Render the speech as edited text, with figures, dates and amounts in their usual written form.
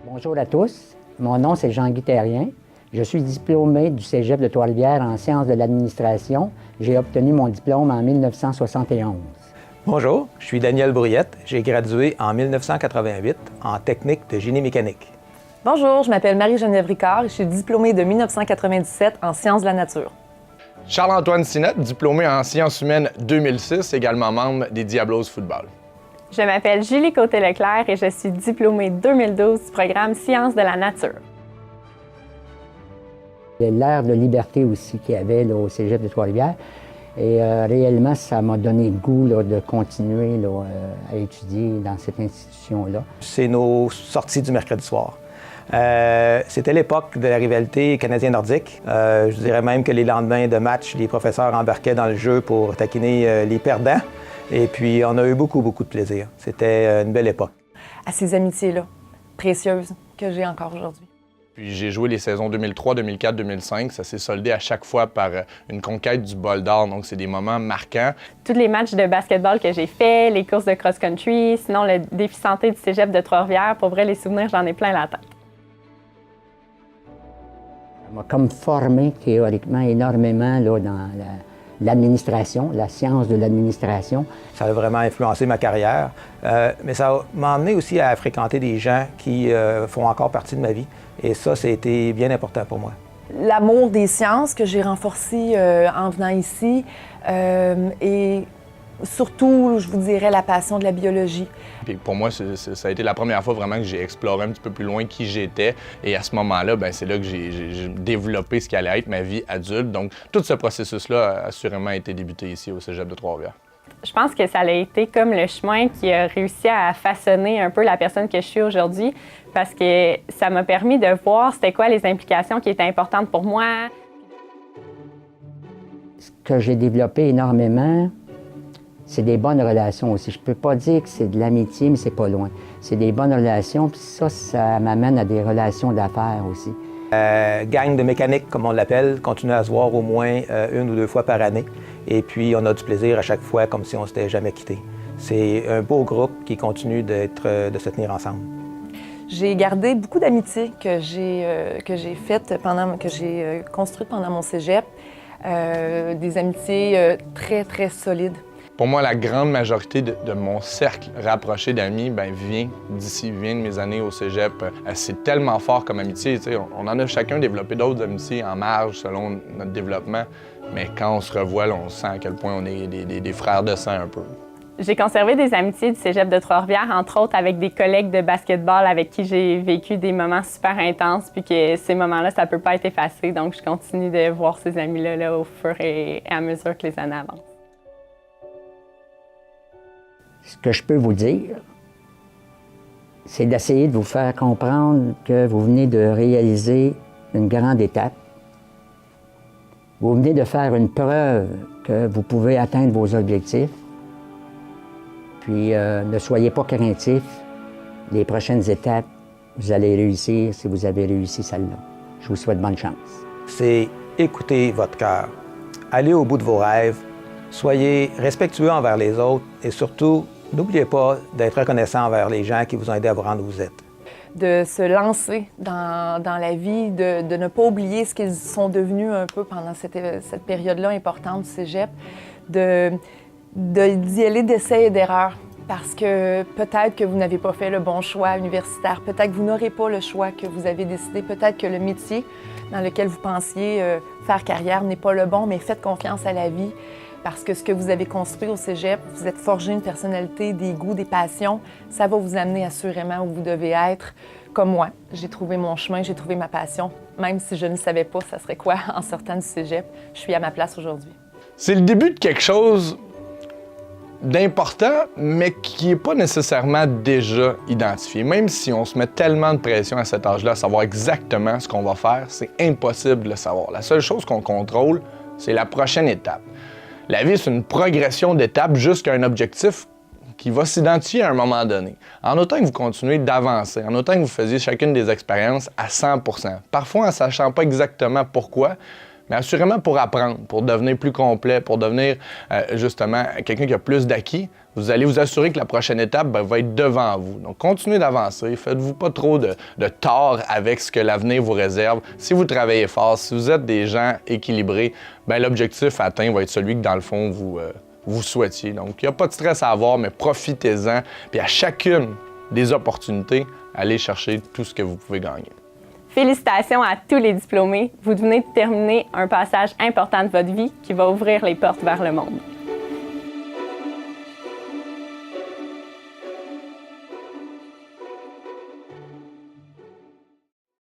Bonjour à tous, mon nom c'est Jean-Guy Terrien. Je suis diplômé du Cégep de Trois-Rivières en sciences de l'administration. J'ai obtenu mon diplôme en 1971. Bonjour, je suis Daniel Brouillette. J'ai gradué en 1988 en technique de génie mécanique. Bonjour, je m'appelle Marie-Geneviève Ricard et je suis diplômée de 1997 en sciences de la nature. Charles-Antoine Sinette, diplômé en sciences humaines 2006, également membre des Diablos Football. Je m'appelle Julie Côté-Leclerc et je suis diplômée 2012 du programme Sciences de la nature. L'ère de liberté aussi qu'il y avait là, au Cégep de Trois-Rivières. Et réellement, ça m'a donné le goût là, de continuer là, à étudier dans cette institution-là. C'est nos sorties du mercredi soir. C'était l'époque de la rivalité canadien-nordique. Je dirais même que les lendemains de match, les professeurs embarquaient dans le jeu pour taquiner les perdants. Et puis, on a eu beaucoup de plaisir. C'était une belle époque. À ces amitiés-là, précieuses, que j'ai encore aujourd'hui. Puis j'ai joué les saisons 2003, 2004, 2005. Ça s'est soldé à chaque fois par une conquête du bol d'or. Donc, c'est des moments marquants. Tous les matchs de basketball que j'ai faits, les courses de cross-country, sinon le défi santé du Cégep de Trois-Rivières, pour vrai, les souvenirs, j'en ai plein la tête. Ça m'a comme formé théoriquement énormément là, dans l'administration, la science de l'administration. Ça a vraiment influencé ma carrière, mais ça m'a amené aussi à fréquenter des gens qui font encore partie de ma vie. Et ça a été bien important pour moi. L'amour des sciences que j'ai renforcé en venant ici et surtout, je vous dirais, la passion de la biologie. Puis pour moi, ça a été la première fois vraiment que j'ai exploré un petit peu plus loin qui j'étais. Et à ce moment-là, c'est là que j'ai développé ce qu'allait être ma vie adulte. Donc, tout ce processus-là a assurément été débuté ici au Cégep de Trois-Rivières. Je pense que ça a été comme le chemin qui a réussi à façonner un peu la personne que je suis aujourd'hui, parce que ça m'a permis de voir c'était quoi les implications qui étaient importantes pour moi. Ce que j'ai développé énormément, c'est des bonnes relations aussi. Je ne peux pas dire que c'est de l'amitié, mais c'est pas loin. C'est des bonnes relations, puis ça m'amène à des relations d'affaires aussi. Gang de mécanique, comme on l'appelle, continue à se voir au moins une ou deux fois par année. Et puis, on a du plaisir à chaque fois, comme si on ne s'était jamais quittés. C'est un beau groupe qui continue de se tenir ensemble. J'ai gardé beaucoup d'amitiés que j'ai faites que j'ai construites pendant mon cégep. Des amitiés très solides. Pour moi, la grande majorité de mon cercle rapproché d'amis vient d'ici, vient de mes années au cégep. C'est tellement fort comme amitié. On en a chacun développé d'autres amitiés en marge selon notre développement. Mais quand on se revoit, là, on sent à quel point on est des frères de sang un peu. J'ai conservé des amitiés du Cégep de Trois-Rivières, entre autres avec des collègues de basketball avec qui j'ai vécu des moments super intenses, puis que ces moments-là, ça peut pas être effacé. Donc, je continue de voir ces amis-là là, au fur et à mesure que les années avancent. Ce que je peux vous dire, c'est d'essayer de vous faire comprendre que vous venez de réaliser une grande étape. Vous venez de faire une preuve que vous pouvez atteindre vos objectifs. Puis ne soyez pas craintifs. Les prochaines étapes, vous allez réussir si vous avez réussi celle-là. Je vous souhaite bonne chance. C'est écouter votre cœur. Allez au bout de vos rêves. Soyez respectueux envers les autres et surtout, n'oubliez pas d'être reconnaissant envers les gens qui vous ont aidé à vous rendre où vous êtes. De se lancer dans la vie, de ne pas oublier ce qu'ils sont devenus un peu pendant cette période-là importante du cégep, d'y aller d'essais et d'erreurs. Parce que peut-être que vous n'avez pas fait le bon choix universitaire, peut-être que vous n'aurez pas le choix que vous avez décidé, peut-être que le métier dans lequel vous pensiez faire carrière n'est pas le bon, mais faites confiance à la vie. Parce que ce que vous avez construit au cégep, vous êtes forgé une personnalité, des goûts, des passions, ça va vous amener assurément où vous devez être. Comme moi, j'ai trouvé mon chemin, j'ai trouvé ma passion. Même si je ne savais pas ça serait quoi en sortant du cégep, je suis à ma place aujourd'hui. C'est le début de quelque chose d'important, mais qui n'est pas nécessairement déjà identifié. Même si on se met tellement de pression à cet âge-là à savoir exactement ce qu'on va faire, c'est impossible de le savoir. La seule chose qu'on contrôle, c'est la prochaine étape. La vie, c'est une progression d'étapes jusqu'à un objectif qui va s'identifier à un moment donné. En autant que vous continuez d'avancer, en autant que vous faisiez chacune des expériences à 100%, parfois en ne sachant pas exactement pourquoi, mais assurément pour apprendre, pour devenir plus complet, pour devenir justement quelqu'un qui a plus d'acquis. Vous allez vous assurer que la prochaine étape va être devant vous. Donc, continuez d'avancer. Faites-vous pas trop de tort avec ce que l'avenir vous réserve. Si vous travaillez fort, si vous êtes des gens équilibrés, l'objectif atteint va être celui que, dans le fond, vous souhaitiez. Donc, il n'y a pas de stress à avoir, mais profitez-en. Puis à chacune des opportunités, allez chercher tout ce que vous pouvez gagner. Félicitations à tous les diplômés. Vous venez de terminer un passage important de votre vie qui va ouvrir les portes vers le monde.